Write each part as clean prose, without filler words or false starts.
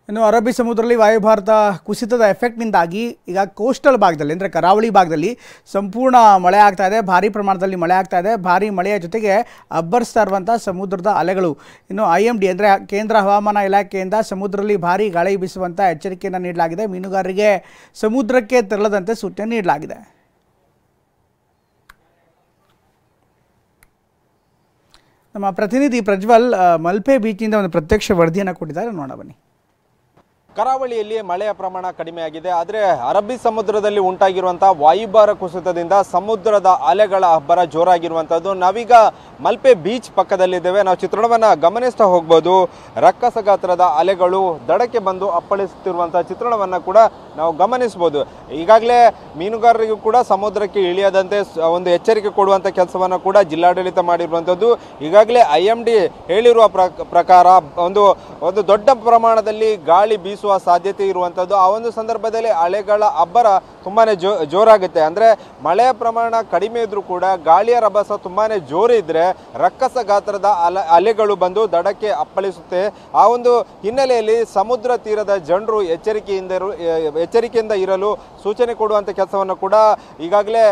ಇನ್ನು ಅರಬ್ಬಿ ಸಮುದ್ರದಲ್ಲಿ ವಾಯುಭಾರದ ಕುಸಿತದ ಎಫೆಕ್ಟ್ನಿಂದಾಗಿ ಈಗ ಕೋಸ್ಟಲ್ ಭಾಗದಲ್ಲಿ ಅಂದರೆ ಕರಾವಳಿ ಭಾಗದಲ್ಲಿ ಸಂಪೂರ್ಣ ಮಳೆ ಆಗ್ತಾ ಇದೆ. ಭಾರೀ ಪ್ರಮಾಣದಲ್ಲಿ ಮಳೆ ಆಗ್ತಾ ಇದೆ. ಭಾರೀ ಮಳೆಯ ಜೊತೆಗೆ ಅಬ್ಬರಿಸ್ತಾ ಇರುವಂಥ ಸಮುದ್ರದ ಅಲೆಗಳು. ಇನ್ನು IMD ಅಂದರೆ ಕೇಂದ್ರ ಹವಾಮಾನ ಇಲಾಖೆಯಿಂದ ಸಮುದ್ರದಲ್ಲಿ ಭಾರೀ ಗಾಳಿ ಬೀಸುವಂಥ ಎಚ್ಚರಿಕೆಯನ್ನು ನೀಡಲಾಗಿದೆ. ಮೀನುಗಾರರಿಗೆ ಸಮುದ್ರಕ್ಕೆ ತೆರಳದಂತೆ ಸೂಚನೆ ನೀಡಲಾಗಿದೆ. ನಮ್ಮ ಪ್ರತಿನಿಧಿ ಪ್ರಜ್ವಲ್ ಮಲ್ಪೆ ಬೀಚ್ನಿಂದ ಒಂದು ಪ್ರತ್ಯಕ್ಷ ವರದಿಯನ್ನು ಕೊಟ್ಟಿದ್ದಾರೆ, ನೋಡೋಣ ಬನ್ನಿ. ಕರಾವಳಿಯಲ್ಲಿ ಮಳೆಯ ಪ್ರಮಾಣ ಕಡಿಮೆಯಾಗಿದೆ. ಆದರೆ ಅರಬ್ಬಿ ಸಮುದ್ರದಲ್ಲಿ ಉಂಟಾಗಿರುವಂತಹ ವಾಯುಭಾರ ಕುಸಿತದಿಂದ ಸಮುದ್ರದ ಅಲೆಗಳ ಅಬ್ಬರ ಜೋರಾಗಿರುವಂಥದ್ದು. ನಾವೀಗ ಮಲ್ಪೆ ಬೀಚ್ ಪಕ್ಕದಲ್ಲಿದ್ದೇವೆ. ನಾವು ಚಿತ್ರಣವನ್ನು ಗಮನಿಸ್ತಾ ಹೋಗ್ಬೋದು. ರಕ್ಕಸ ಗಾತ್ರದ ಅಲೆಗಳು ದಡಕ್ಕೆ ಬಂದು ಅಪ್ಪಳಿಸುತ್ತಿರುವಂತಹ ಚಿತ್ರಣವನ್ನು ಕೂಡ ನಾವು ಗಮನಿಸ್ಬೋದು. ಈಗಾಗಲೇ ಮೀನುಗಾರರಿಗೂ ಕೂಡ ಸಮುದ್ರಕ್ಕೆ ಇಳಿಯದಂತೆ ಒಂದು ಎಚ್ಚರಿಕೆ ಕೊಡುವಂಥ ಕೆಲಸವನ್ನು ಕೂಡ ಜಿಲ್ಲಾಡಳಿತ ಮಾಡಿರುವಂಥದ್ದು. ಈಗಾಗಲೇ IMD ಹೇಳಿರುವ ಪ್ರಕಾರ ಒಂದು ದೊಡ್ಡ ಪ್ರಮಾಣದಲ್ಲಿ ಗಾಳಿ ಬೀಸುವ ಸಾಧ್ಯತೆ ಇರುವಂಥದ್ದು. ಆ ಒಂದು ಸಂದರ್ಭದಲ್ಲಿ ಅಲೆಗಳ ಅಬ್ಬರ ತುಂಬಾನೇ ಜೋರಾಗುತ್ತೆ. ಅಂದರೆ ಮಳೆಯ ಪ್ರಮಾಣ ಕಡಿಮೆ ಇದ್ರೂ ಕೂಡ ಗಾಳಿಯ ರಭಸ ತುಂಬಾನೇ ಜೋರು ಇದ್ರೆ ರಕ್ಕಸ ಗಾತ್ರದ ಅಲೆಗಳು ಬಂದು ದಡಕ್ಕೆ ಅಪ್ಪಳಿಸುತ್ತೆ. ಆ ಒಂದು ಹಿನ್ನೆಲೆಯಲ್ಲಿ ಸಮುದ್ರ ತೀರದ ಜನರು ಎಚ್ಚರಿಕೆಯಿಂದ ಇರಲು ಸೂಚನೆ ಕೊಡುವಂಥ ಕೆಲಸವನ್ನು ಕೂಡ ಈಗಾಗಲೇ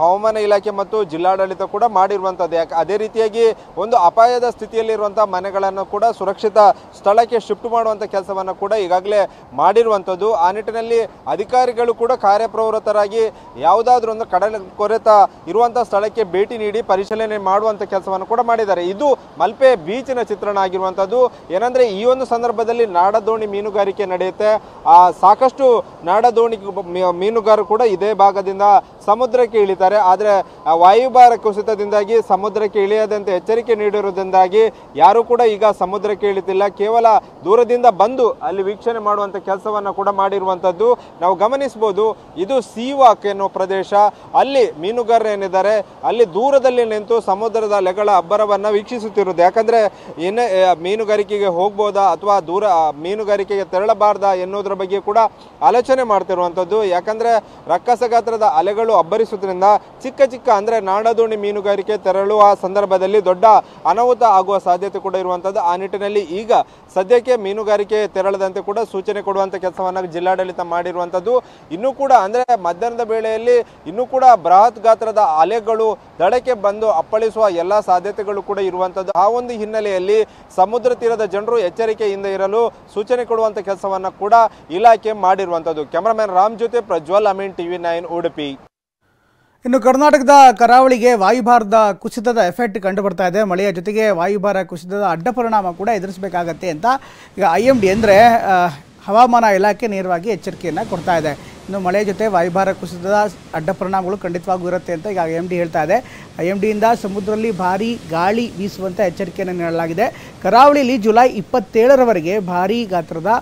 ಹವಾಮಾನ ಇಲಾಖೆ ಮತ್ತು ಜಿಲ್ಲಾಡಳಿತ ಕೂಡ ಮಾಡಿರುವಂಥದ್ದು. ಅದೇ ರೀತಿಯಾಗಿ ಒಂದು ಅಪಾಯದ ಸ್ಥಿತಿಯಲ್ಲಿರುವಂತಹ ಮನೆಗಳನ್ನು ಕೂಡ ಸುರಕ್ಷಿತ ಸ್ಥಳಕ್ಕೆ ಶಿಫ್ಟ್ ಮಾಡುವಂಥ ಕೆಲಸವನ್ನು ಕೂಡ ಈಗಾಗಲೇ ಮಾಡಿರುವಂಥದ್ದು. ಆ ನಿಟ್ಟಿನಲ್ಲಿ ಅಧಿಕಾರಿಗಳು ಕೂಡ ಕಾರ್ಯಪ್ರವೃತ್ತರಾಗಿ ಯಾವುದಾದ್ರೂ ಒಂದು ಕಡಲ ಕೊರೆತ ಇರುವಂತಹ ಸ್ಥಳಕ್ಕೆ ಭೇಟಿ ನೀಡಿ ಪರಿಶೀಲನೆ ಮಾಡುವಂಥ ಕೆಲಸವನ್ನು ಕೂಡ ಮಾಡಿದ್ದಾರೆ. ಇದು ಮಲ್ಪೆ ಬೀಚಿನ ಚಿತ್ರಣ ಆಗಿರುವಂಥದ್ದು. ಏನಂದ್ರೆ ಈ ಒಂದು ಸಂದರ್ಭದಲ್ಲಿ ನಾಡದೋಣಿ ಮೀನುಗಾರಿಕೆ ನಡೆಯುತ್ತೆ. ಸಾಕಷ್ಟು ನಾಡದೋಣಿ ಮೀನುಗಾರರು ಕೂಡ ಇದೇ ಭಾಗದಿಂದ ಸಮುದ್ರಕ್ಕೆ ಇಳಿತಾರೆ. ಆದರೆ ವಾಯುಭಾರ ಕುಸಿತದಿಂದಾಗಿ ಸಮುದ್ರಕ್ಕೆ ಇಳಿಯದಂತೆ ಎಚ್ಚರಿಕೆ ನೀಡಿರುವುದರಿಂದಾಗಿ ಯಾರು ಕೂಡ ಈಗ ಸಮುದ್ರಕ್ಕೆ ಇಳಿತಿಲ್ಲ. ಕೇವಲ ದೂರದಿಂದ ಬಂದು ಅಲ್ಲಿ ವೀಕ್ಷಣೆ ಮಾಡುವಂಥ ಕೆಲಸವನ್ನು ಕೂಡ ಮಾಡಿರುವಂಥದ್ದು ನಾವು ಗಮನಿಸಬಹುದು. ಇದು ಸೀವಾಕ್ ಎನ್ನುವ ಪ್ರದೇಶ. ಅಲ್ಲಿ ಮೀನುಗಾರರು ಏನಿದ್ದಾರೆ ಅಲ್ಲಿ ದೂರದಲ್ಲಿ ನಿಂತು ಸಮುದ್ರದ ಅಲೆಗಳ ಅಬ್ಬರವನ್ನು ವೀಕ್ಷಿಸುತ್ತಿರುವುದು. ಯಾಕಂದ್ರೆ ಮೀನುಗಾರಿಕೆಗೆ ಹೋಗ್ಬೋದಾ ಅಥವಾ ದೂರ ಮೀನುಗಾರಿಕೆಗೆ ತೆರಳಬಾರ್ದಾ ಎನ್ನುವುದರ ಬಗ್ಗೆ ಕೂಡ ಆಲೋಚನೆ ಮಾಡ್ತಿರುವಂಥದ್ದು. ಯಾಕಂದ್ರೆ ರಕ್ಕಸ ಗಾತ್ರದ ಅಲೆಗಳು ಅಬ್ಬರಿಸುವುದರಿಂದ ಚಿಕ್ಕ ಅಂದ್ರೆ ನಾಡದೋಣಿ ಮೀನುಗಾರಿಕೆ ತೆರಳುವ ಸಂದರ್ಭದಲ್ಲಿ ದೊಡ್ಡ ಅನಾಹುತ ಆಗುವ ಸಾಧ್ಯತೆ ಕೂಡ ಇರುವಂಥದ್ದು. ಆ ನಿಟ್ಟಿನಲ್ಲಿ ಈಗ ಸದ್ಯಕ್ಕೆ ಮೀನುಗಾರಿಕೆ ತೆರಳದಂತೆ ಕೂಡ ಸೂಚನೆ ಕೊಡುವಂಥ ಕೆಲಸವನ್ನು ಜಿಲ್ಲಾಡಳಿತ ಮಾಡಿರುವಂಥದ್ದು. ಇನ್ನೂ ಕೂಡ ಅಂದ್ರೆ ಮಧ್ಯಾಹ್ನದ ವೇಳೆಯಲ್ಲಿ ಇನ್ನೂ ಕೂಡ ಬೃಹತ್ ಗಾತ್ರದ ಅಲೆಗಳು ದಡಕ್ಕೆ ಬಂದು ಅಪ್ಪಳಿಸುವ ಎಲ್ಲಾ ಸಾಧ್ಯತೆಗಳು ಕೂಡ ಇರುವಂಥದ್ದು. ಆ ಒಂದು ಹಿನ್ನೆಲೆಯಲ್ಲಿ ಸಮುದ್ರ ತೀರದ ಜನರು ಎಚ್ಚರಿಕೆಯಿಂದ ಇರಲು ಸೂಚನೆ ಕೊಡುವಂಥ ಕೆಲಸವನ್ನು ಕೂಡ ಇಲಾಖೆ ಮಾಡಿರುವಂಥದ್ದು. ಕ್ಯಾಮರಾಮನ್ ರಾಮ್ ಜೊತೆ ಪ್ರಜ್ವಲ್ ಅಮೀನ್, TV9 ಉಡುಪಿ. ಇನ್ನು ಕರ್ನಾಟಕದ ಕರಾವಳಿಗೆ ವಾಯುಭಾರದ ಕುಸಿತದ ಎಫೆಕ್ಟ್ ಕಂಡು ಬರ್ತಾ ಇದೆ. ಮಳೆಯ ಜೊತೆಗೆ ವಾಯುಭಾರ ಕುಸಿತದ ಅಡ್ಡ ಪರಿಣಾಮ ಕೂಡ ಎದುರಿಸಬೇಕಾಗತ್ತೆ ಅಂತ ಈಗ IMD ಅಂದರೆ ಹವಾಮಾನ ಇಲಾಖೆ ನೇರವಾಗಿ ಎಚ್ಚರಿಕೆಯನ್ನು ಕೊಡ್ತಾ ಇದೆ. ಇನ್ನು ಮಳೆ ಜೊತೆ ವಾಯುಭಾರ ಕುಸಿತದ ಅಡ್ಡ ಪರಿಣಾಮಗಳು ಖಂಡಿತವಾಗೂ ಇರುತ್ತೆ ಅಂತ ಈಗ IMD ಹೇಳ್ತಾ ಇದೆ. IMDಯಿಂದ ಸಮುದ್ರದಲ್ಲಿ ಭಾರೀ ಗಾಳಿ ಬೀಸುವಂಥ ಎಚ್ಚರಿಕೆಯನ್ನು ನೀಡಲಾಗಿದೆ. ಕರಾವಳಿಯಲ್ಲಿ ಜುಲೈ 27ರವರೆಗೆ ಭಾರೀ ಗಾತ್ರದ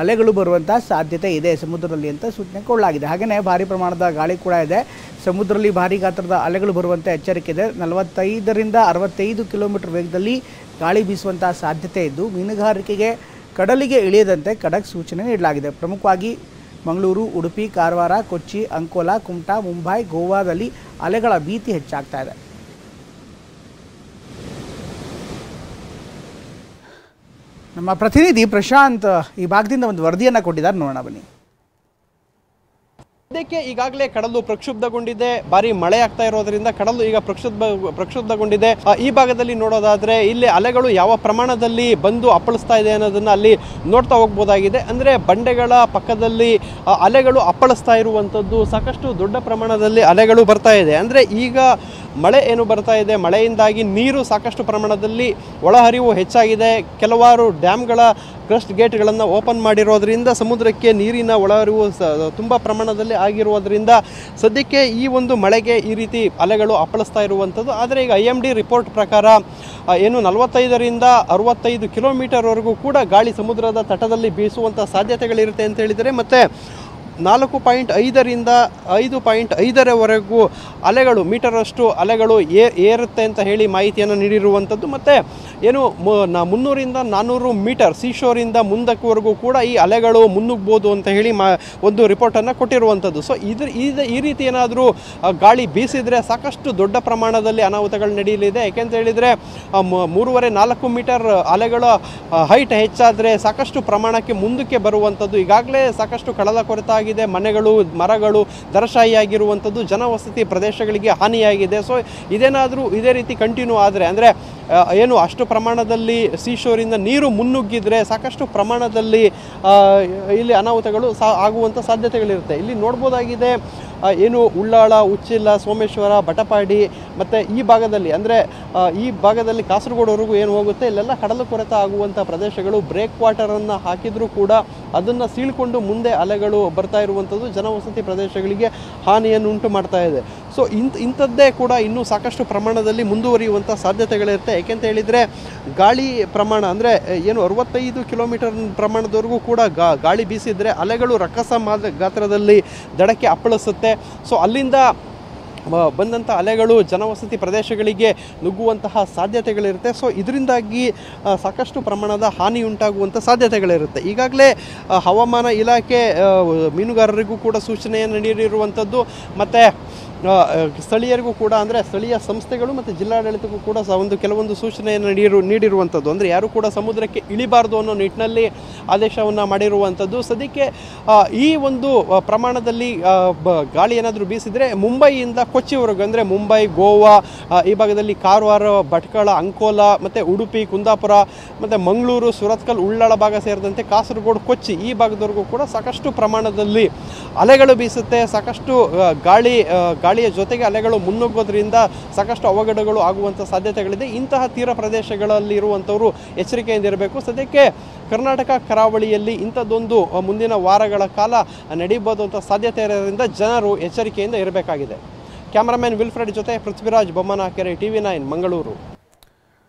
ಅಲೆಗಳು ಬರುವಂಥ ಸಾಧ್ಯತೆ ಇದೆ ಸಮುದ್ರದಲ್ಲಿ ಅಂತ ಸೂಚನೆ ಕೊಡಲಾಗಿದೆ. ಹಾಗೆಯೇ ಭಾರೀ ಪ್ರಮಾಣದ ಗಾಳಿ ಕೂಡ ಇದೆ. ಸಮುದ್ರದಲ್ಲಿ ಭಾರೀ ಗಾತ್ರದ ಅಲೆಗಳು ಬರುವಂಥ ಎಚ್ಚರಿಕೆ ಇದೆ. 45ರಿಂದ 65 ಕಿಲೋಮೀಟರ್ ವೇಗದಲ್ಲಿ ಗಾಳಿ ಬೀಸುವಂಥ ಸಾಧ್ಯತೆ ಇದ್ದು ಮೀನುಗಾರಿಕೆಗೆ ಕಡಲಿಗೆ ಇಳಿಯದಂತೆ ಖಡಕ್ ಸೂಚನೆ ನೀಡಲಾಗಿದೆ. ಪ್ರಮುಖವಾಗಿ ಮಂಗಳೂರು, ಉಡುಪಿ, ಕಾರವಾರ, ಕೊಚ್ಚಿ, ಅಂಕೋಲಾ, ಕುಮಟಾ, ಮುಂಬೈ, ಗೋವಾದಲ್ಲಿ ಅಲೆಗಳ ಭೀತಿ ಹೆಚ್ಚಾಗ್ತಾ ಇದೆ. ನಮ್ಮ ಪ್ರತಿನಿಧಿ ಪ್ರಶಾಂತ್ ಈ ಭಾಗದಿಂದ ಒಂದು ವರದಿಯನ್ನು ಕೊಟ್ಟಿದ್ದಾರೆ, ನೋಡೋಣ ಬನ್ನಿ. ಸದ್ಯಕ್ಕೆ ಈಗಾಗಲೇ ಕಡಲು ಪ್ರಕ್ಷುಬ್ಧಗೊಂಡಿದೆ. ಭಾರಿ ಮಳೆ ಆಗ್ತಾ ಇರೋದ್ರಿಂದ ಕಡಲು ಈಗ ಪ್ರಕ್ಷುಬ್ಧಗೊಂಡಿದೆ. ಈ ಭಾಗದಲ್ಲಿ ನೋಡೋದಾದ್ರೆ ಇಲ್ಲಿ ಅಲೆಗಳು ಯಾವ ಪ್ರಮಾಣದಲ್ಲಿ ಬಂದು ಅಪ್ಪಳಿಸ್ತಾ ಇದೆ ಅನ್ನೋದನ್ನ ಅಲ್ಲಿ ನೋಡ್ತಾ ಹೋಗ್ಬೋದಾಗಿದೆ. ಅಂದ್ರೆ ಬಂಡೆಗಳ ಪಕ್ಕದಲ್ಲಿ ಅಲೆಗಳು ಅಪ್ಪಳಿಸ್ತಾ ಇರುವಂತದ್ದು, ಸಾಕಷ್ಟು ದೊಡ್ಡ ಪ್ರಮಾಣದಲ್ಲಿ ಅಲೆಗಳು ಬರ್ತಾ ಇದೆ. ಅಂದ್ರೆ ಈಗ ಮಳೆ ಏನು ಬರ್ತಾ ಇದೆ, ಮಳೆಯಿಂದಾಗಿ ನೀರು ಸಾಕಷ್ಟು ಪ್ರಮಾಣದಲ್ಲಿ ಒಳಹರಿವು ಹೆಚ್ಚಾಗಿದೆ. ಕೆಲವಾರು ಡ್ಯಾಮ್ಗಳ ಕ್ರಸ್ಟ್ ಗೇಟ್ಗಳನ್ನು ಓಪನ್ ಮಾಡಿರೋದ್ರಿಂದ ಸಮುದ್ರಕ್ಕೆ ನೀರಿನ ಒಳಹರಿವು ತುಂಬ ಪ್ರಮಾಣದಲ್ಲಿ ಆಗಿರುವುದರಿಂದ ಸದ್ಯಕ್ಕೆ ಈ ಒಂದು ಮಳೆಗೆ ಈ ರೀತಿ ಅಲೆಗಳು ಅಪ್ಪಳಿಸ್ತಾ ಇರುವಂಥದ್ದು. ಆದರೆ ಈಗ IMD ರಿಪೋರ್ಟ್ ಪ್ರಕಾರ ಏನು 45ರಿಂದ 65 ಕಿಲೋಮೀಟರ್ವರೆಗೂ ಕೂಡ ಗಾಳಿ ಸಮುದ್ರದ ತಟದಲ್ಲಿ ಬೀಸುವಂಥ ಸಾಧ್ಯತೆಗಳಿರುತ್ತೆ ಅಂತ ಹೇಳಿದರೆ, ಮತ್ತು 4.5ರಿಂದ 5.5ರವರೆಗೂ ಅಲೆಗಳು ಮೀಟರಷ್ಟು ಅಲೆಗಳು ಏರುತ್ತೆ ಅಂತ ಹೇಳಿ ಮಾಹಿತಿಯನ್ನು ನೀಡಿರುವಂಥದ್ದು. ಮತ್ತು ಏನು 300ರಿಂದ 400 ಮೀಟರ್ ಸೀಶೋರಿಂದ ಮುಂದಕ್ಕವರೆಗೂ ಕೂಡ ಈ ಅಲೆಗಳು ಮುನ್ನುಗ್ಬೋದು ಅಂತ ಹೇಳಿ ಒಂದು ರಿಪೋರ್ಟನ್ನು ಕೊಟ್ಟಿರುವಂಥದ್ದು. ಸೊ ಈ ರೀತಿ ಏನಾದರೂ ಗಾಳಿ ಬೀಸಿದರೆ ಸಾಕಷ್ಟು ದೊಡ್ಡ ಪ್ರಮಾಣದಲ್ಲಿ ಅನಾಹುತಗಳು ನಡೆಯಲಿದೆ. ಯಾಕೆಂತ ಹೇಳಿದರೆ 3.5-4 ಮೀಟರ್ ಅಲೆಗಳ ಹೈಟ್ ಹೆಚ್ಚಾದರೆ ಸಾಕಷ್ಟು ಪ್ರಮಾಣಕ್ಕೆ ಮುಂದಕ್ಕೆ ಬರುವಂಥದ್ದು. ಈಗಾಗಲೇ ಸಾಕಷ್ಟು ಕಡಲ ಕೊರೆತ ಆಗಿದೆ, ಮನೆಗಳು ಮರಗಳು ದರಶಾಹಿಯಾಗಿರುವಂಥದ್ದು, ಜನವಸತಿ ಪ್ರದೇಶಗಳಿಗೆ ಹಾನಿಯಾಗಿದೆ. ಸೊ ಇದೇನಾದರೂ ಇದೇ ರೀತಿ ಕಂಟಿನ್ಯೂ ಆದರೆ ಅಂದರೆ ಏನು ಅಷ್ಟು ಪ್ರಮಾಣದಲ್ಲಿ ಸೀಶೋರಿಂದ ನೀರು ಮುನ್ನುಗ್ಗಿದ್ರೆ ಸಾಕಷ್ಟು ಪ್ರಮಾಣದಲ್ಲಿ ಇಲ್ಲಿ ಅನಾಹುತಗಳು ಆಗುವಂಥ ಸಾಧ್ಯತೆಗಳಿರುತ್ತೆ. ಇಲ್ಲಿ ನೋಡ್ಬೋದಾಗಿದೆ ಏನು ಉಳ್ಳಾಳ, ಉಚ್ಚಿಲ, ಸೋಮೇಶ್ವರ, ಬಟಪಾಡಿ ಮತ್ತು ಈ ಭಾಗದಲ್ಲಿ ಅಂದರೆ ಈ ಭಾಗದಲ್ಲಿ ಕಾಸರಗೋಡುವರೆಗೂ ಏನು ಹೋಗುತ್ತೆ ಇಲ್ಲೆಲ್ಲ ಕಡಲು ಕೊರೆತ ಆಗುವಂಥ ಪ್ರದೇಶಗಳು. ಬ್ರೇಕ್ ವಾಟರನ್ನು ಹಾಕಿದರೂ ಕೂಡ ಅದನ್ನು ಸೀಳ್ಕೊಂಡು ಮುಂದೆ ಅಲೆಗಳು ಬರ್ತಾ ಇರುವಂಥದ್ದು ಜನವಸತಿ ಪ್ರದೇಶಗಳಿಗೆ ಹಾನಿಯನ್ನು ಉಂಟು ಮಾಡ್ತಾ ಇದೆ. ಸೊ ಇಂಥದ್ದೇ ಕೂಡ ಇನ್ನೂ ಸಾಕಷ್ಟು ಪ್ರಮಾಣದಲ್ಲಿ ಮುಂದುವರಿಯುವಂಥ ಸಾಧ್ಯತೆಗಳಿರುತ್ತೆ. ಏಕೆಂತ ಹೇಳಿದರೆ ಗಾಳಿ ಪ್ರಮಾಣ ಅಂದರೆ ಏನು 65 ಕಿಲೋಮೀಟರ್ ಪ್ರಮಾಣದವರೆಗೂ ಕೂಡ ಗಾಳಿ ಬೀಸಿದರೆ ಅಲೆಗಳು ರಕ್ಕಸ ಗಾತ್ರದಲ್ಲಿ ದಡಕ್ಕೆ ಅಪ್ಪಳಿಸುತ್ತೆ. ಸೊ ಅಲ್ಲಿಂದ ಬಂದಂಥ ಅಲೆಗಳು ಜನವಸತಿ ಪ್ರದೇಶಗಳಿಗೆ ನುಗ್ಗುವಂತಹ ಸಾಧ್ಯತೆಗಳಿರುತ್ತೆ. ಸೊ ಇದರಿಂದಾಗಿ ಸಾಕಷ್ಟು ಪ್ರಮಾಣದ ಹಾನಿ ಉಂಟಾಗುವಂಥ ಸಾಧ್ಯತೆಗಳಿರುತ್ತೆ. ಈಗಾಗಲೇ ಹವಾಮಾನ ಇಲಾಖೆ ಮೀನುಗಾರರಿಗೂ ಕೂಡ ಸೂಚನೆಯನ್ನು ನೀಡಿರುವಂಥದ್ದು ಮತ್ತು ಸ್ಥಳೀಯರಿಗೂ ಕೂಡ ಅಂದರೆ ಸ್ಥಳೀಯ ಸಂಸ್ಥೆಗಳು ಮತ್ತು ಜಿಲ್ಲಾಡಳಿತಕ್ಕೂ ಕೂಡ ಕೆಲವೊಂದು ಸೂಚನೆಯನ್ನು ನೀಡಿರುವಂಥದ್ದು. ಅಂದರೆ ಯಾರು ಕೂಡ ಸಮುದ್ರಕ್ಕೆ ಇಳಿಬಾರ್ದು ಅನ್ನೋ ನಿಟ್ಟಿನಲ್ಲಿ ಆದೇಶವನ್ನು ಮಾಡಿರುವಂಥದ್ದು. ಸದ್ಯಕ್ಕೆ ಈ ಒಂದು ಪ್ರಮಾಣದಲ್ಲಿ ಗಾಳಿ ಏನಾದರೂ ಬೀಸಿದರೆ ಮುಂಬೈಯಿಂದ ಕೊಚ್ಚಿವರೆಗೂ ಅಂದರೆ ಮುಂಬೈ, ಗೋವಾ, ಈ ಭಾಗದಲ್ಲಿ ಕಾರವಾರ, ಭಟ್ಕಳ, ಅಂಕೋಲಾ ಮತ್ತು ಉಡುಪಿ, ಕುಂದಾಪುರ ಮತ್ತು ಮಂಗಳೂರು, ಸುರತ್ಕಲ್, ಉಳ್ಳಾಳ ಭಾಗ ಸೇರಿದಂತೆ ಕಾಸರಗೋಡು, ಕೊಚ್ಚಿ ಈ ಭಾಗದವರೆಗೂ ಕೂಡ ಸಾಕಷ್ಟು ಪ್ರಮಾಣದಲ್ಲಿ ಅಲೆಗಳು ಬೀಸುತ್ತೆ. ಸಾಕಷ್ಟು ಗಾಳಿಯ ಜೊತೆಗೆ ಅಲೆಗಳು ಮುನ್ನುಗ್ಗೋದ್ರಿಂದ ಸಾಕಷ್ಟು ಅವಘಡಗಳು ಆಗುವಂಥ ಸಾಧ್ಯತೆಗಳಿದೆ. ಇಂತಹ ತೀರ ಪ್ರದೇಶಗಳಲ್ಲಿ ಇರುವಂಥವರು ಎಚ್ಚರಿಕೆಯಿಂದ ಇರಬೇಕು. ಸದ್ಯಕ್ಕೆ ಕರ್ನಾಟಕ ಕರಾವಳಿಯಲ್ಲಿ ಇಂಥದ್ದೊಂದು ಮುಂದಿನ ವಾರಗಳ ಕಾಲ ನಡೆಯಬಹುದು ಅಂತ ಸಾಧ್ಯತೆ ಇರೋದ್ರಿಂದ ಜನರು ಎಚ್ಚರಿಕೆಯಿಂದ ಇರಬೇಕಾಗಿದೆ. ಕ್ಯಾಮರಾಮನ್ ವಿಲ್ಫ್ರೆಡ್ ಜೊತೆ ಪೃಥ್ವಿರಾಜ್ ಬೊಮ್ಮನಕೆರೆ, TV9 ಮಂಗಳೂರು.